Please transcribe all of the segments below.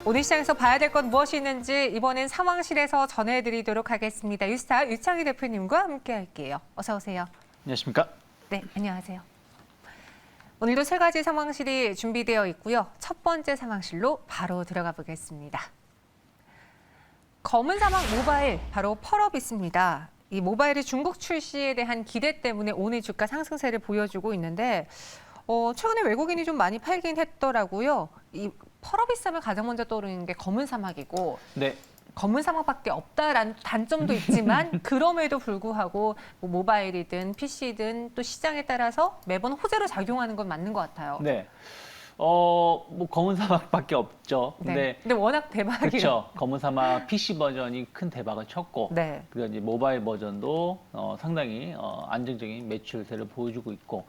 오늘 시장에서 봐야 될 건 무엇이 있는지 이번엔 상황실에서 전해드리도록 하겠습니다. 유스타 유창희 대표님과 함께할게요. 어서 오세요. 안녕하십니까? 네, 안녕하세요. 오늘도 세 가지 상황실이 준비되어 있고요. 첫 번째 상황실로 바로 들어가 보겠습니다. 검은 사막 모바일, 바로 펄업있습니다. 이 모바일이 중국 출시에 대한 기대 때문에 오늘 주가 상승세를 보여주고 있는데 최근에 외국인이 좀 많이 팔긴 했더라고요. 이 펄업이스 하면 가장 먼저 떠오르는 게 검은 사막이고 네. 검은 사막밖에 없다라는 단점도 있지만 그럼에도 불구하고 뭐 모바일이든 PC든 또 시장에 따라서 매번 호재로 작용하는 건 맞는 것 같아요. 네. 뭐 검은 사막밖에 없죠. 네. 근데 워낙 대박이에요. 그렇죠. 검은 사막 PC 버전이 큰 대박을 쳤고, 네. 그리고 이제 모바일 버전도 상당히 안정적인 매출세를 보여주고 있고,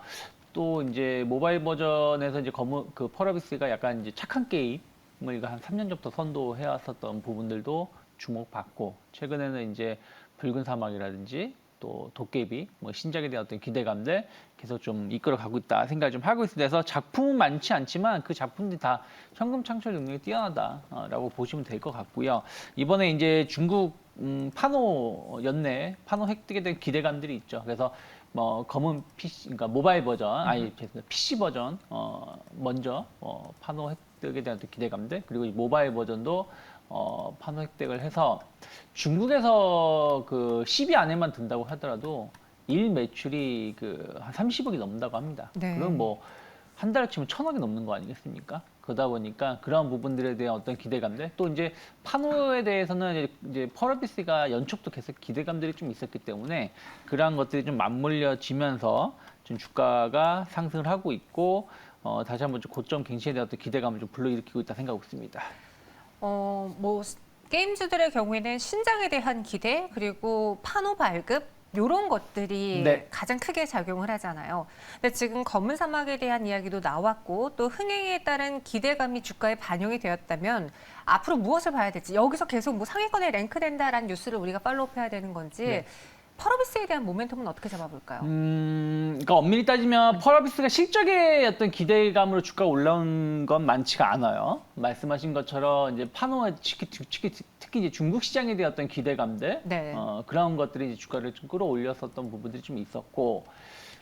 또 이제 모바일 버전에서 이제 그 펄어비스가 약간 이제 착한 게임을 이거 한 3년 전부터 선도해 왔었던 부분들도 주목받고, 최근에는 이제 붉은 사막이라든지 또 도깨비, 뭐 신작에 대한 어떤 기대감들 계속 좀 이끌어가고 있다 생각을 좀 하고 있어서 작품은 많지 않지만 그 작품들이 다 현금 창출 능력이 뛰어나다라고 보시면 될 것 같고요. 이번에 이제 중국 파노 연내 파노 획득에 대한 기대감들이 있죠. 그래서 뭐 검은 PC, 그러니까 모바일 버전, 아니 PC 버전 먼저 파노 획득에 대한 기대감들, 그리고 이 모바일 버전도 판호 획득을 해서 중국에서 그 10위 안에만 든다고 하더라도 일 매출이 그 한 30억이 넘는다고 합니다. 네. 그럼 뭐 한 달에 치면 1,000억이 넘는 거 아니겠습니까? 그러다 보니까 그런 부분들에 대한 어떤 기대감들, 또 이제 파노에 대해서는 이제 펄어비스가 연초부터 계속 기대감들이 좀 있었기 때문에 그러한 것들이 좀 맞물려지면서 좀 주가가 상승을 하고 있고 다시 한번 좀 고점 갱신에 대한 어떤 기대감을 좀 불러일으키고 있다 생각하고 있습니다. 뭐 게임즈들의 경우에는 신작에 대한 기대 그리고 판호 발급 이런 것들이 네. 가장 크게 작용을 하잖아요. 근데 지금 검은 사막에 대한 이야기도 나왔고 또 흥행에 따른 기대감이 주가에 반영이 되었다면 앞으로 무엇을 봐야 될지, 여기서 계속 뭐 상위권에 랭크된다라는 뉴스를 우리가 팔로우해야 되는 건지 네. 펄어비스에 대한 모멘텀은 어떻게 잡아볼까요? 그러니까 엄밀히 따지면 펄어비스가 실적의 어떤 기대감으로 주가가 올라온 건 많지가 않아요. 말씀하신 것처럼 이제 파노 특히 이제 중국 시장에 대한 어떤 기대감들, 네. 그런 것들이 이제 주가를 좀 끌어올렸었던 부분들이 좀 있었고,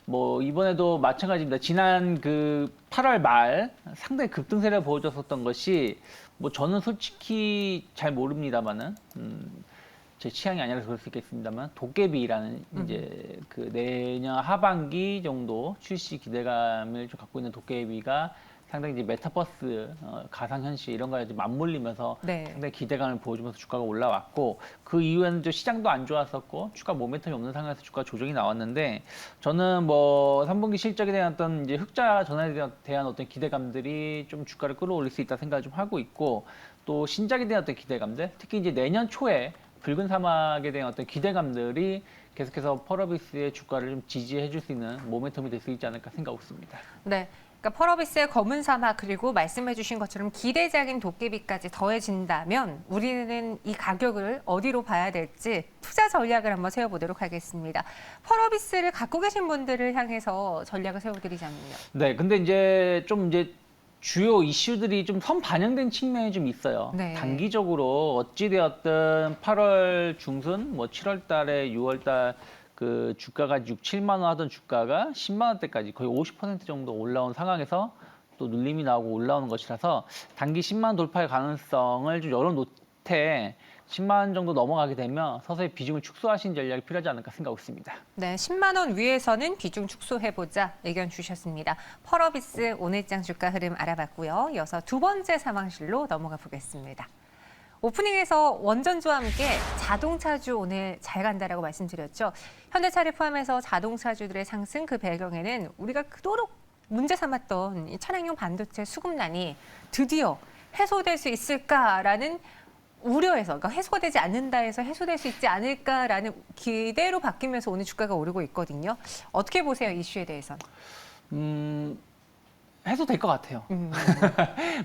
뭐 이번에도 마찬가지입니다. 지난 그 8월 말 상당히 급등세를 보여줬었던 것이 뭐 저는 솔직히 잘 모릅니다만은. 제 취향이 아니라서 그럴 수 있겠습니다만 도깨비라는 이제 그 내년 하반기 정도 출시 기대감을 좀 갖고 있는 도깨비가 상당히 이제 메타버스, 가상현실 이런 거에 맞물리면서 네. 상당히 기대감을 보여주면서 주가가 올라왔고, 그 이후에는 좀 시장도 안 좋았었고 주가 모멘텀이 없는 상황에서 주가 조정이 나왔는데, 저는 뭐 3분기 실적에 대한 어떤 이제 흑자 전환에 대한 어떤 기대감들이 좀 주가를 끌어올릴 수 있다 생각을 좀 하고 있고, 또 신작에 대한 어떤 기대감들, 특히 이제 내년 초에 붉은 사막에 대한 어떤 기대감들이 계속해서 펄어비스의 주가를 좀 지지해 줄 수 있는 모멘텀이 될 수 있지 않을까 생각하고 있습니다. 네. 그러니까 펄어비스의 검은 사막 그리고 말씀해 주신 것처럼 기대작인 도깨비까지 더해진다면 우리는 이 가격을 어디로 봐야 될지 투자 전략을 한번 세워보도록 하겠습니다. 펄어비스를 갖고 계신 분들을 향해서 전략을 세워드리자면요. 네, 근데 이제 좀 이제 주요 이슈들이 좀 선반영된 측면이 좀 있어요. 네. 단기적으로 어찌되었든 8월 중순, 뭐 7월 달에 6월 달 그 주가가 6, 7만 원 하던 주가가 10만 원대까지 거의 50% 정도 올라온 상황에서 또 눌림이 나오고 올라오는 것이라서 단기 10만 원 돌파의 가능성을 좀 열어놓되 10만 원 정도 넘어가게 되면 서서히 비중을 축소하신 전략이 필요하지 않을까 생각하고 있습니다. 네, 10만 원 위에서는 비중 축소해보자 의견 주셨습니다. 펄어비스 오늘장 주가 흐름 알아봤고요. 이어서 두 번째 상황실로 넘어가 보겠습니다. 오프닝에서 원전주와 함께 자동차주 오늘 잘 간다라고 말씀드렸죠. 현대차를 포함해서 자동차주들의 상승, 그 배경에는 우리가 그토록 문제 삼았던 이 차량용 반도체 수급난이 드디어 해소될 수 있을까라는 우려에서, 그러니까 해소가 되지 않는다 해서 해소될 수 있지 않을까라는 기대로 바뀌면서 오늘 주가가 오르고 있거든요. 어떻게 보세요, 이슈에 대해서는? 해소될 것 같아요.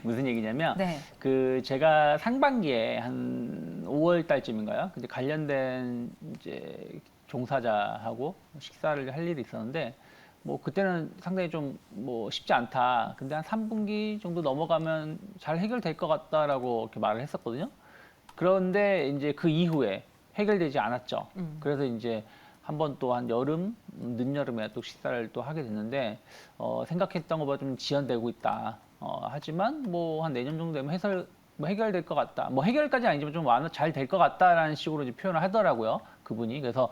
무슨 얘기냐면, 네. 그 제가 상반기에 한 5월 달쯤인가요? 근데 관련된 이제 종사자하고 식사를 할 일이 있었는데, 뭐 그때는 상당히 좀 뭐 쉽지 않다. 근데 한 3분기 정도 넘어가면 잘 해결될 것 같다라고 이렇게 말을 했었거든요. 그런데 이제 그 이후에 해결되지 않았죠. 그래서 이제 한 번 또 한 여름, 늦여름에 또 식사를 또 하게 됐는데, 생각했던 것보다 좀 지연되고 있다. 하지만 뭐 한 내년 정도 되면 뭐 해결될 것 같다. 뭐 해결까지 아니지만 좀 잘 될 것 같다라는 식으로 이제 표현을 하더라고요. 그분이. 그래서,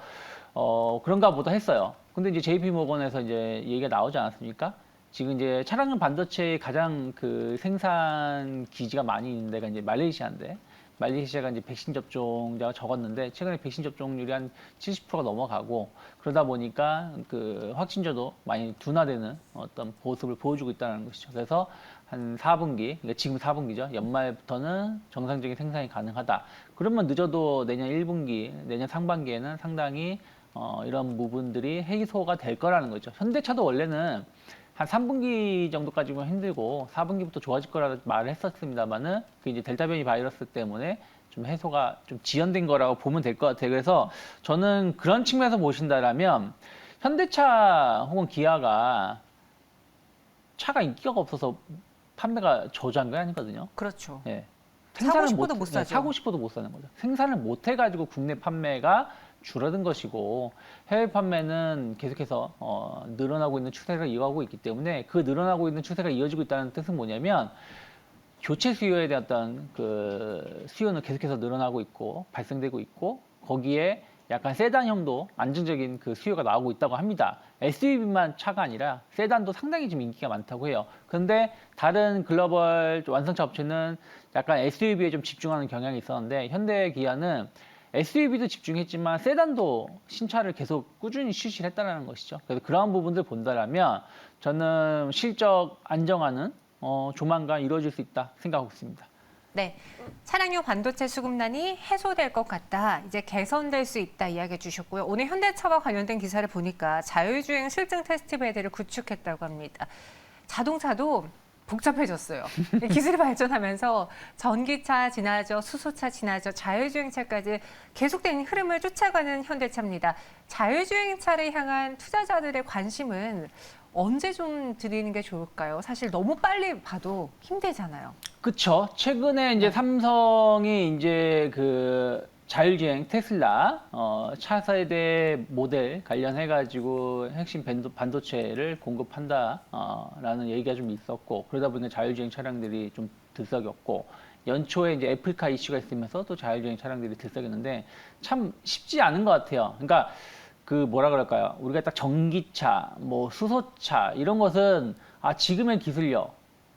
그런가 보다 했어요. 근데 이제 JP 모건에서 이제 얘기가 나오지 않았습니까? 지금 이제 차량용 반도체의 가장 그 생산 기지가 많이 있는 데가 이제 말레이시아인데, 말레이시아가 이제 백신 접종자가 적었는데 최근에 백신 접종률이 한 70%가 넘어가고 그러다 보니까 그 확진자도 많이 둔화되는 어떤 모습을 보여주고 있다는 것이죠. 그래서 한 4분기, 그러니까 지금 4분기죠. 연말부터는 정상적인 생산이 가능하다. 그러면 늦어도 내년 1분기, 내년 상반기에는 상당히 이런 부분들이 해소가 될 거라는 거죠. 현대차도 원래는 한 3분기 정도까지는 힘들고 4분기부터 좋아질 거라고 말을 했었습니다만은 그 이제 델타 변이 바이러스 때문에 좀 해소가 좀 지연된 거라고 보면 될 것 같아요. 그래서 저는 그런 측면에서 보신다라면 현대차 혹은 기아가 차가 인기가 없어서 판매가 저조한 게 아니거든요. 그렇죠. 예. 사고 싶어도 못 사죠. 사고 싶어도 못 사는 거죠. 생산을 못 해가지고 국내 판매가 줄어든 것이고 해외 판매는 계속해서 늘어나고 있는 추세가 이어가고 있기 때문에 그 늘어나고 있는 추세가 이어지고 있다는 뜻은 뭐냐면 교체 수요에 대한 어떤 그 수요는 계속해서 늘어나고 있고 발생되고 있고 거기에 약간 세단형도 안정적인 그 수요가 나오고 있다고 합니다. SUV만 차가 아니라 세단도 상당히 지금 인기가 많다고 해요. 그런데 다른 글로벌 완성차 업체는 약간 SUV에 좀 집중하는 경향이 있었는데 현대 기아는 SUV도 집중했지만 세단도 신차를 계속 꾸준히 출시를 했다는 것이죠. 그래서 그런 부분들 본다라면 저는 실적 안정화는 조만간 이루어질 수 있다 생각하고 있습니다. 네, 차량용 반도체 수급난이 해소될 것 같다. 이제 개선될 수 있다 이야기해 주셨고요. 오늘 현대차와 관련된 기사를 보니까 자율주행 실증 테스트 베드를 구축했다고 합니다. 자동차도 복잡해졌어요. 기술이 발전하면서 전기차 지나죠, 수소차 지나죠, 자율주행차까지 계속된 흐름을 쫓아가는 현대차입니다. 자율주행차를 향한 투자자들의 관심은 언제 좀 드리는 게 좋을까요? 사실 너무 빨리 봐도 힘들잖아요. 그쵸. 최근에 이제 삼성이 이제 그 자율주행 테슬라 차세대 모델 관련해가지고 핵심 반도체를 공급한다라는 얘기가 좀 있었고 그러다 보니까 자율주행 차량들이 좀 들썩였고 연초에 이제 애플카 이슈가 있으면서 또 자율주행 차량들이 들썩였는데 참 쉽지 않은 것 같아요. 그러니까 그 뭐라 그럴까요? 우리가 딱 전기차, 뭐 수소차 이런 것은 지금의 기술력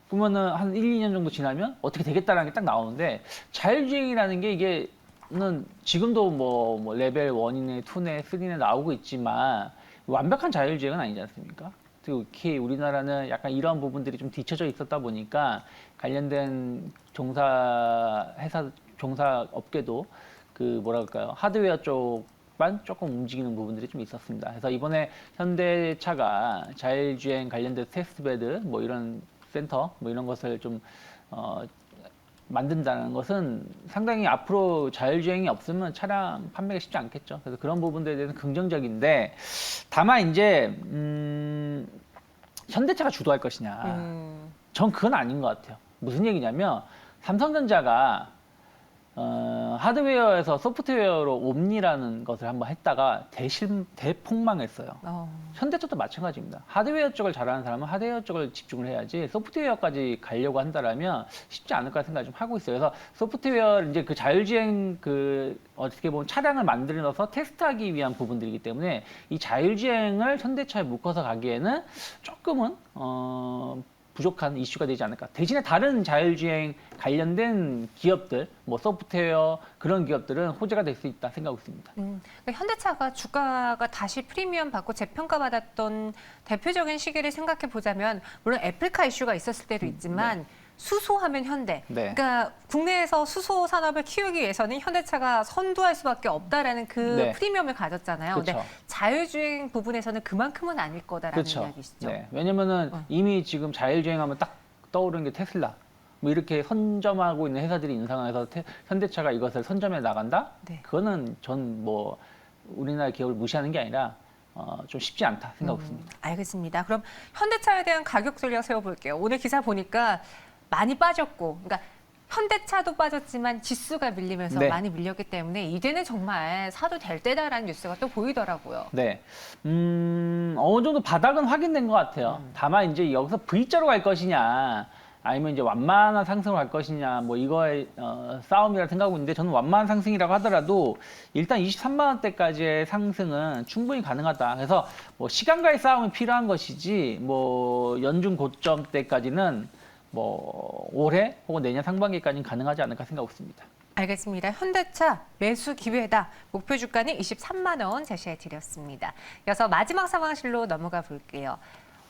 그러면은 한 1, 2년 정도 지나면 어떻게 되겠다라는 게 딱 나오는데 자율주행이라는 게 이게는 지금도 뭐 레벨 1이네, 2네, 3네 나오고 있지만 완벽한 자율주행은 아니지 않습니까? 특히 우리나라는 약간 이러한 부분들이 좀 뒤쳐져 있었다 보니까 관련된 종사 업계도 그 뭐라 그럴까요? 하드웨어 쪽만 조금 움직이는 부분들이 좀 있었습니다. 그래서 이번에 현대차가 자율주행 관련된 테스트베드 뭐 이런 센터 뭐 이런 것을 좀 만든다는 것은 상당히 앞으로 자율주행이 없으면 차량 판매가 쉽지 않겠죠. 그래서 그런 부분들에 대해서 긍정적인데 다만 이제 현대차가 주도할 것이냐 전 그건 아닌 것 같아요. 무슨 얘기냐면 삼성전자가 하드웨어에서 소프트웨어로 옴니라는 것을 한번 했다가 대폭망했어요. 현대차도 마찬가지입니다. 하드웨어 쪽을 잘하는 사람은 하드웨어 쪽을 집중을 해야지 소프트웨어까지 가려고 한다라면 쉽지 않을까 생각을 좀 하고 있어요. 그래서 소프트웨어 이제 그 자율주행 그 어떻게 보면 차량을 만들어서 테스트하기 위한 부분들이기 때문에 이 자율주행을 현대차에 묶어서 가기에는 조금은 부족한 이슈가 되지 않을까. 대신에 다른 자율주행 관련된 기업들, 뭐 소프트웨어 그런 기업들은 호재가 될 수 있다 생각하고 있습니다. 그러니까 현대차가 주가가 다시 프리미엄 받고 재평가받았던 대표적인 시기를 생각해 보자면 물론 애플카 이슈가 있었을 때도 있지만 수소하면 현대. 네. 그러니까 국내에서 수소 산업을 키우기 위해서는 현대차가 선두할 수밖에 없다라는 그 프리미엄을 가졌잖아요. 그쵸. 근데 자율주행 부분에서는 그만큼은 아닐 거다라는 그쵸. 이야기시죠. 네. 왜냐면은 이미 지금 자율주행하면 딱 떠오르는 게 테슬라. 뭐 이렇게 선점하고 있는 회사들이 있는 상황에서 현대차가 이것을 선점해 나간다? 네. 그거는 전 뭐 우리나라 기업을 무시하는 게 아니라 좀 쉽지 않다 생각했습니다. 알겠습니다. 그럼 현대차에 대한 가격 전략 세워볼게요. 오늘 기사 보니까 많이 빠졌고, 그러니까 현대차도 빠졌지만 지수가 밀리면서 네. 많이 밀렸기 때문에 이제는 정말 사도 될 때다라는 뉴스가 또 보이더라고요. 네, 어느 정도 바닥은 확인된 것 같아요. 다만 이제 여기서 V자로 갈 것이냐, 아니면 이제 완만한 상승을 할 것이냐, 뭐 이거의 싸움이라 생각하고 있는데 저는 완만한 상승이라고 하더라도 일단 23만 원대까지의 상승은 충분히 가능하다. 그래서 뭐 시간과의 싸움이 필요한 것이지, 뭐 연중 고점 때까지는 뭐 올해 혹은 내년 상반기까지는 가능하지 않을까 생각하고 있습니다. 알겠습니다. 현대차 매수 기회다. 목표 주가는 23만 원 제시해 드렸습니다. 이어서 마지막 상황실로 넘어가 볼게요.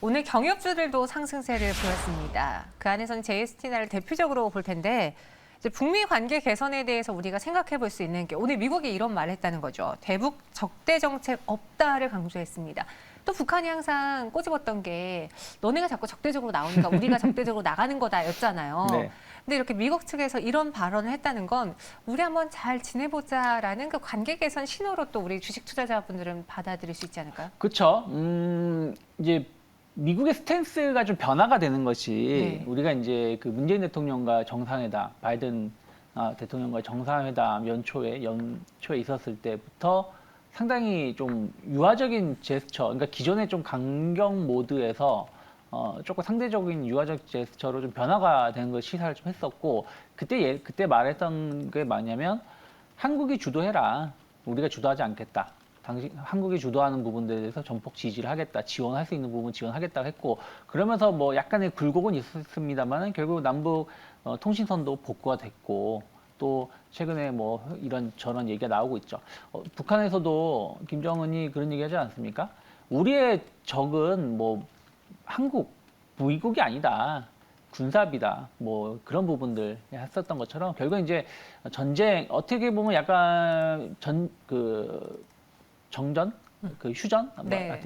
오늘 경협주들도 상승세를 보였습니다. 그 안에서는 JST나를 대표적으로 볼 텐데 이제 북미 관계 개선에 대해서 우리가 생각해 볼 수 있는 게 오늘 미국이 이런 말을 했다는 거죠. 대북 적대 정책 없다를 강조했습니다. 또 북한이 항상 꼬집었던 게 너네가 자꾸 적대적으로 나오니까 우리가 적대적으로 나가는 거다였잖아요. 네. 근데 이렇게 미국 측에서 이런 발언을 했다는 건 우리 한번 잘 지내보자라는 그 관계 개선 신호로 또 우리 주식 투자자분들은 받아들일 수 있지 않을까요? 그렇죠. 이제 미국의 스탠스가 좀 변화가 되는 것이 네. 우리가 이제 그 문재인 대통령과 정상회담, 바이든 대통령과 정상회담 연초에 있었을 때부터 상당히 좀 유화적인 제스처, 그러니까 기존에 좀 강경 모드에서 조금 상대적인 유화적 제스처로 좀 변화가 되는 걸 시사를 좀 했었고 그때 말했던 게 뭐냐면 한국이 주도해라, 우리가 주도하지 않겠다. 한국이 주도하는 부분들에 대해서 전폭 지지를 하겠다, 지원할 수 있는 부분 지원하겠다고 했고 그러면서 뭐 약간의 굴곡은 있었습니다만 결국 남북 통신선도 복구가 됐고 또 최근에 뭐 이런 저런 얘기가 나오고 있죠. 북한에서도 김정은이 그런 얘기하지 않습니까? 우리의 적은 뭐 한국, 미국이 아니다. 군사비다. 뭐 그런 부분들 했었던 것처럼 결국 이제 전쟁 어떻게 보면 약간 정전? 그 휴전? 네.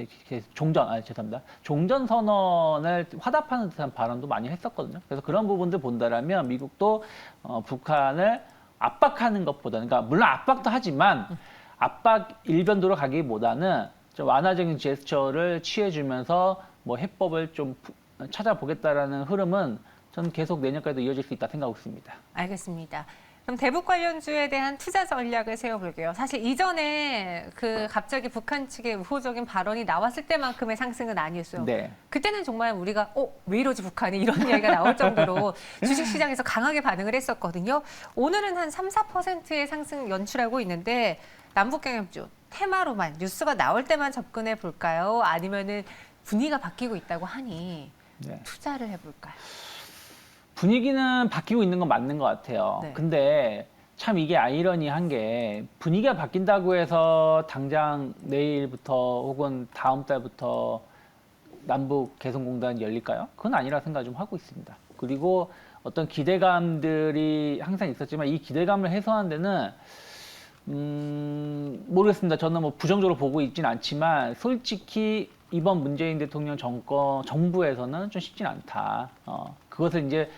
종전, 죄송합니다. 종전 선언을 화답하는 듯한 발언도 많이 했었거든요. 그래서 그런 부분들 본다라면 미국도 북한을 압박하는 것보다는, 그러니까 물론 압박도 하지만 압박 일변도로 가기보다는 좀 완화적인 제스처를 취해주면서 뭐 해법을 좀 찾아보겠다라는 흐름은 저는 계속 내년까지도 이어질 수 있다 생각하고 있습니다. 알겠습니다. 그럼 대북 관련주에 대한 투자 전략을 세워볼게요. 사실 이전에 그 갑자기 북한 측의 우호적인 발언이 나왔을 때만큼의 상승은 아니었어요. 네. 그때는 정말 우리가 왜 이러지 북한이 이런 이야기가 나올 정도로 주식시장에서 강하게 반응을 했었거든요. 오늘은 한 3, 4%의 상승 연출하고 있는데 남북경협주 테마로만 뉴스가 나올 때만 접근해 볼까요? 아니면은 분위기가 바뀌고 있다고 하니 네. 투자를 해볼까요? 분위기는 바뀌고 있는 건 맞는 것 같아요. 네. 근데 참 이게 아이러니한 게 분위기가 바뀐다고 해서 당장 내일부터 혹은 다음 달부터 남북 개성공단이 열릴까요? 그건 아니라 생각 좀 하고 있습니다. 그리고 어떤 기대감들이 항상 있었지만 이 기대감을 해소하는 데는 모르겠습니다. 저는 뭐 부정적으로 보고 있진 않지만 솔직히 이번 문재인 대통령 정부에서는 좀 쉽진 않다. 그것을 이제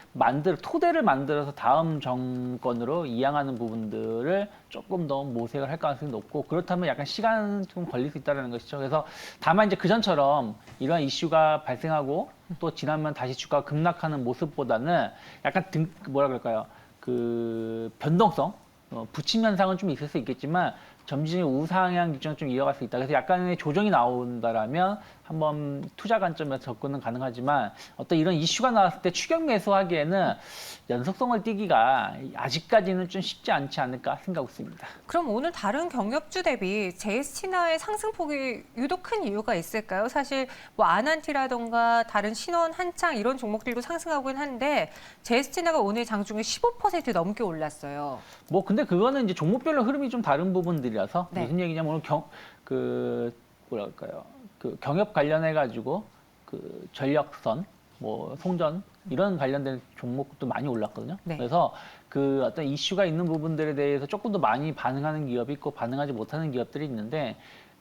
토대를 만들어서 다음 정권으로 이양하는 부분들을 조금 더 모색을 할 가능성이 높고 그렇다면 약간 시간 좀 걸릴 수 있다는 것이죠. 그래서 다만 이제 그전처럼 이러한 이슈가 발생하고 또 지나면 다시 주가가 급락하는 모습보다는 약간 뭐라 그럴까요? 그 변동성, 부침 현상은 좀 있을 수 있겠지만 점진적인 우상향 일정을 좀 이어갈 수 있다. 그래서 약간의 조정이 나온다라면 한번 투자 관점에서 접근은 가능하지만 어떤 이런 이슈가 나왔을 때 추격 매수하기에는 연속성을 띠기가 아직까지는 좀 쉽지 않지 않을까 생각하고 있습니다. 그럼 오늘 다른 경협주 대비 JST나의 상승폭이 유독 큰 이유가 있을까요? 사실 뭐 아난티라던가 다른 신원, 한창 이런 종목들도 상승하고는 한데 JST나가 오늘 장중에 15% 넘게 올랐어요. 뭐 근데 그거는 이제 종목별로 흐름이 좀 다른 부분들이라서 네. 무슨 얘기냐면 오늘 그 경협 관련해 가지고 그 전력선, 뭐 송전 이런 관련된 종목도 많이 올랐거든요. 네. 그래서 그 어떤 이슈가 있는 부분들에 대해서 조금 더 많이 반응하는 기업이 있고 반응하지 못하는 기업들이 있는데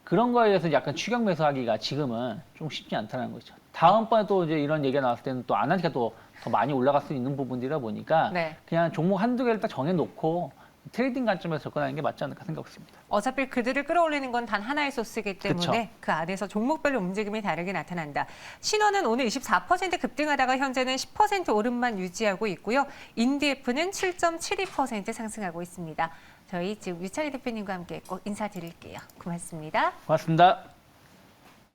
그런 거에 대해서 약간 추격 매수하기가 지금은 좀 쉽지 않다는 거죠. 다음번에 또 이제 이런 얘기가 나왔을 때는 또 아나티가 또 더 많이 올라갈 수 있는 부분들이다 보니까 네. 그냥 종목 한두 개를 딱 정해놓고 트레이딩 관점에서 접근하는 게 맞지 않을까 생각했습니다. 어차피 그들을 끌어올리는 건 단 하나의 소스이기 때문에 그쵸. 그 안에서 종목별로 움직임이 다르게 나타난다. 신원은 오늘 24% 급등하다가 현재는 10% 오름만 유지하고 있고요. 인디에프는 7.72% 상승하고 있습니다. 저희 지금 유찬희 대표님과 함께 꼭 인사드릴게요. 고맙습니다. 고맙습니다.